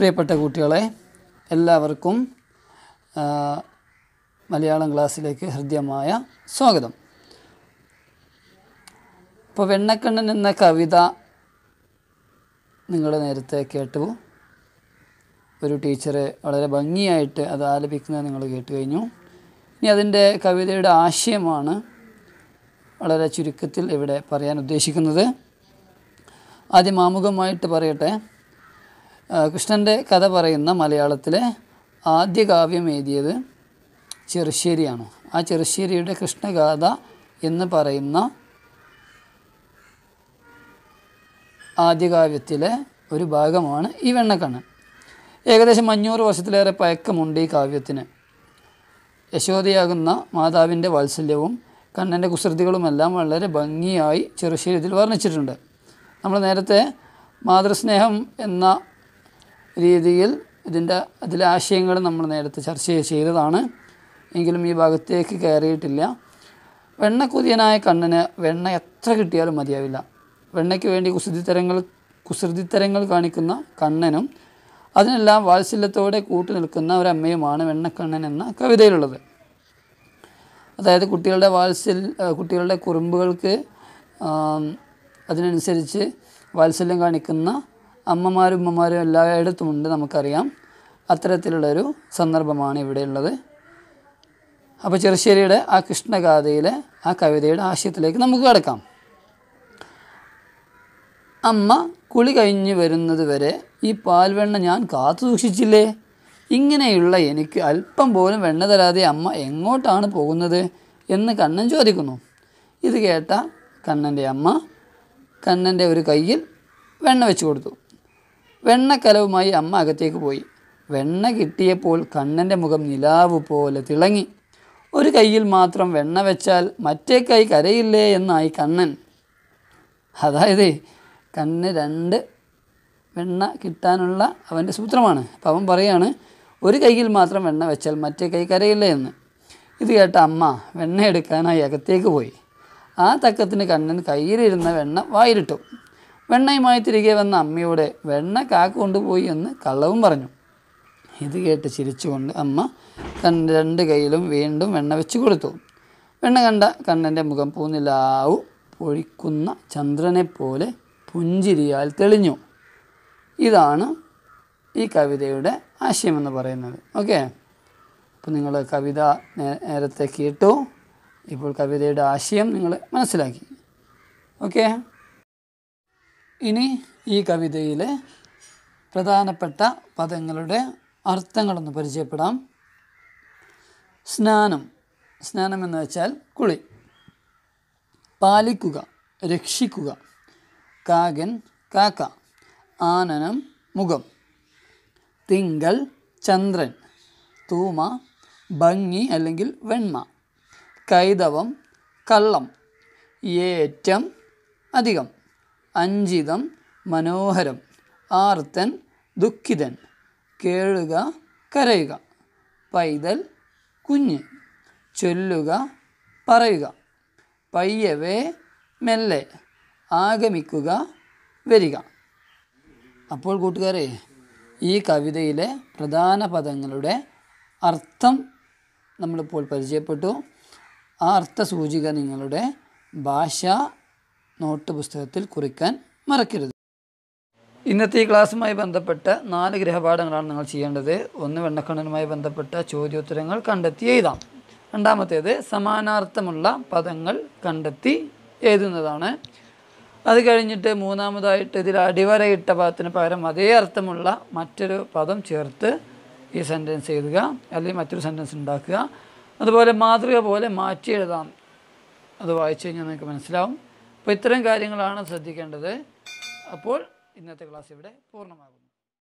പ്രിയപ്പെട്ട കുട്ടികളെ, എല്ലാവർക്കും മലയാളം ക്ലാസ്സിലേക്ക് ഹൃദ്യമായ സ്വാഗതം. ഇപ്പോൾ വെണ്ണക്കണ്ണൻ എന്ന കവിത നിങ്ങൾ നേരത്തെ കേട്ടു. ഒരു ടീച്ചർ വളരെ ഭംഗിയായിട്ട് അത് ആലപിക്കുന്നത് നിങ്ങൾ കേട്ട് കഴിഞ്ഞു. ഇനി അതിൻ്റെ കവിതയുടെ ആശയമാണ് വളരെ ചുരുക്കത്തിൽ ഇവിടെ പറയാൻ ഉദ്ദേശിക്കുന്നത്. ആദ്യം ആമുഖമായിട്ട് പറയട്ടെ. കൃഷ്ണൻ്റെ കഥ പറയുന്ന മലയാളത്തിലെ ആദ്യ കാവ്യം എഴുതിയത് ചെറുശ്ശേരിയാണ്. ആ ചെറുശ്ശേരിയുടെ കൃഷ്ണഗാഥ എന്ന് പറയുന്ന ആദ്യകാവ്യത്തിലെ ഒരു ഭാഗമാണ് ഈ വെണ്ണക്കണ്ണൻ. ഏകദേശം 500 വർഷത്തിലേറെ പഴക്കമുണ്ട് ഈ കാവ്യത്തിന്. യശോദയാകുന്ന മാതാവിൻ്റെ വാത്സല്യവും കണ്ണൻ്റെ കുസൃതികളുമെല്ലാം വളരെ ഭംഗിയായി ചെറുശ്ശേരി ഇതിൽ വർണ്ണിച്ചിട്ടുണ്ട്. നമ്മൾ നേരത്തെ മാതൃസ്നേഹം എന്ന രീതിയിൽ അതിലെ ആശയങ്ങൾ നമ്മൾ നേരത്തെ ചർച്ച ചെയ്തതാണ്. എങ്കിലും ഈ ഭാഗത്തേക്ക് കയറിയിട്ടില്ല. വെണ്ണക്കുതിയനായ കണ്ണന് വെണ്ണ എത്ര കിട്ടിയാലും മതിയാവില്ല. വെണ്ണയ്ക്ക് വേണ്ടി കുസൃതിത്തരങ്ങൾ കാണിക്കുന്ന കണ്ണനും അതിനെല്ലാം വാത്സല്യത്തോടെ കൂട്ടു നിൽക്കുന്ന ഒരമ്മയുമാണ് വെണ്ണക്കണ്ണൻ എന്ന കവിതയിലുള്ളത്. അതായത് കുട്ടികളുടെ കുറുമ്പുകൾക്ക് അതിനനുസരിച്ച് വാത്സല്യം കാണിക്കുന്ന അമ്മമാരും ഉമ്മമാരും എല്ലായിടത്തുമുണ്ട്, നമുക്കറിയാം. അത്തരത്തിലുള്ളൊരു സന്ദർഭമാണ് ഇവിടെയുള്ളത്. അപ്പോൾ ചെറുശ്ശേരിയുടെ ആ കൃഷ്ണഗാഥയിലെ ആ കവിതയുടെ ആശയത്തിലേക്ക് നമുക്ക് കടക്കാം. അമ്മ കുളി കഴിഞ്ഞ് വരുന്നത് വരെ ഈ പാൽവെണ്ണ ഞാൻ കാത്തു സൂക്ഷിച്ചില്ലേ? ഇങ്ങനെയുള്ള എനിക്ക് അല്പം പോലും വെണ്ണ തരാതെ അമ്മ എങ്ങോട്ടാണ് പോകുന്നത് എന്ന് കണ്ണൻ ചോദിക്കുന്നു. ഇത് കേട്ട കണ്ണൻ്റെ അമ്മ കണ്ണൻ്റെ ഒരു കയ്യിൽ വെണ്ണ വെച്ച് കൊടുത്തു. വെണ്ണക്കലവുമായി അമ്മ അകത്തേക്ക് പോയി. വെണ്ണ കിട്ടിയപ്പോൾ കണ്ണൻ്റെ മുഖം നിലാവ് പോലെ തിളങ്ങി. ഒരു കയ്യിൽ മാത്രം വെണ്ണ വെച്ചാൽ മറ്റേ കൈ കരയില്ലേ എന്നായി കണ്ണൻ. അതായത് കണ്ണിന് 2 വെണ്ണ കിട്ടാനുള്ള അവൻ്റെ സൂത്രമാണ്. അപ്പം അവൻ പറയാണ്, ഒരു കയ്യിൽ മാത്രം വെണ്ണ വെച്ചാൽ മറ്റേ കൈ കരയില്ലേ എന്ന്. ഇത് കേട്ട അമ്മ വെണ്ണ എടുക്കാനായി അകത്തേക്ക് പോയി. ആ തക്കത്തിന് കണ്ണൻ കയ്യിലിരുന്ന വെണ്ണ വായിലിട്ടു. വെണ്ണയുമായി തിരികെ വന്ന അമ്മയോട് വെണ്ണ കാക്ക കൊണ്ടുപോയി എന്ന് കള്ളവും പറഞ്ഞു. ഇത് കേട്ട് ചിരിച്ചുകൊണ്ട് അമ്മ കണ്ണൻ്റെ 2 കൈയിലും വീണ്ടും വെണ്ണ വെച്ച് കൊടുത്തു. വെണ്ണ കണ്ട കണ്ണൻ്റെ മുഖം പൂനിലാവു പൊഴിക്കുന്ന ചന്ദ്രനെപ്പോലെ പുഞ്ചിരിയാൽ തെളിഞ്ഞു. ഇതാണ് ഈ കവിതയുടെ ആശയമെന്ന് പറയുന്നത്. ഓക്കെ, അപ്പോൾ നിങ്ങൾ കവിത നേരത്തെ കേട്ടു. ഇപ്പോൾ കവിതയുടെ ആശയം നിങ്ങൾ മനസ്സിലാക്കി. ഓക്കെ, ഇനി ഈ കവിതയിലെ പ്രധാനപ്പെട്ട പദങ്ങളുടെ അർത്ഥങ്ങളൊന്ന് പരിചയപ്പെടാം. സ്നാനം എന്ന് വെച്ചാൽ കുളി. പാലിക്കുക, രക്ഷിക്കുക. കാകൻ, കാക്ക. ആനനം, മുഖം. തിങ്കൾ, ചന്ദ്രൻ. തൂമ, ഭംഗി അല്ലെങ്കിൽ വെണ്മ. കൈതവം, കള്ളം. ഏറ്റം, അധികം. അഞ്ചിതം, മനോഹരം. ആർത്തൻ, ദുഃഖിതൻ. കേഴുക, കരയുക. പൈതൽ, കുഞ്ഞ്. ചൊല്ലുക, പറയുക. പയ്യവേ, മെല്ലെ. ആഗമിക്കുക, വരിക. അപ്പോൾ കൂട്ടുകാരെ, ഈ കവിതയിലെ പ്രധാന പദങ്ങളുടെ അർത്ഥം നമ്മളിപ്പോൾ പരിചയപ്പെട്ടു. ആ അർത്ഥസൂചിക നിങ്ങളുടെ ഭാഷാ നോട്ട് പുസ്തകത്തിൽ കുറിക്കാൻ മറക്കരുത്. ഇന്നത്തെ ഈ ക്ലാസ്സുമായി ബന്ധപ്പെട്ട 4 ഗൃഹപാഠങ്ങളാണ് നിങ്ങൾ ചെയ്യേണ്ടത്. 1, വെണ്ണക്കണ്ണനുമായി ബന്ധപ്പെട്ട ചോദ്യോത്തരങ്ങൾ കണ്ടെത്തി എഴുതാം. രണ്ടാമത്തേത് സമാനാർത്ഥമുള്ള പദങ്ങൾ കണ്ടെത്തി എഴുതുന്നതാണ്. അത് കഴിഞ്ഞിട്ട് മൂന്നാമതായിട്ട് ഇതിൽ അടിവരയിട്ട പദത്തിന് പകരം അതേ അർത്ഥമുള്ള മറ്റൊരു പദം ചേർത്ത് ഈ സെൻറ്റൻസ് എഴുതുക, അല്ലെങ്കിൽ മറ്റൊരു സെൻറ്റൻസ് ഉണ്ടാക്കുക. അതുപോലെ മാതൃക പോലെ മാറ്റി എഴുതാം. അത് വായിച്ചു കഴിഞ്ഞാൽ നിങ്ങൾക്ക് മനസ്സിലാവും. അപ്പോൾ ഇത്തരം കാര്യങ്ങളാണ് ശ്രദ്ധിക്കേണ്ടത്. അപ്പോൾ ഇന്നത്തെ ക്ലാസ് ഇവിടെ പൂർണ്ണമാകുന്നു.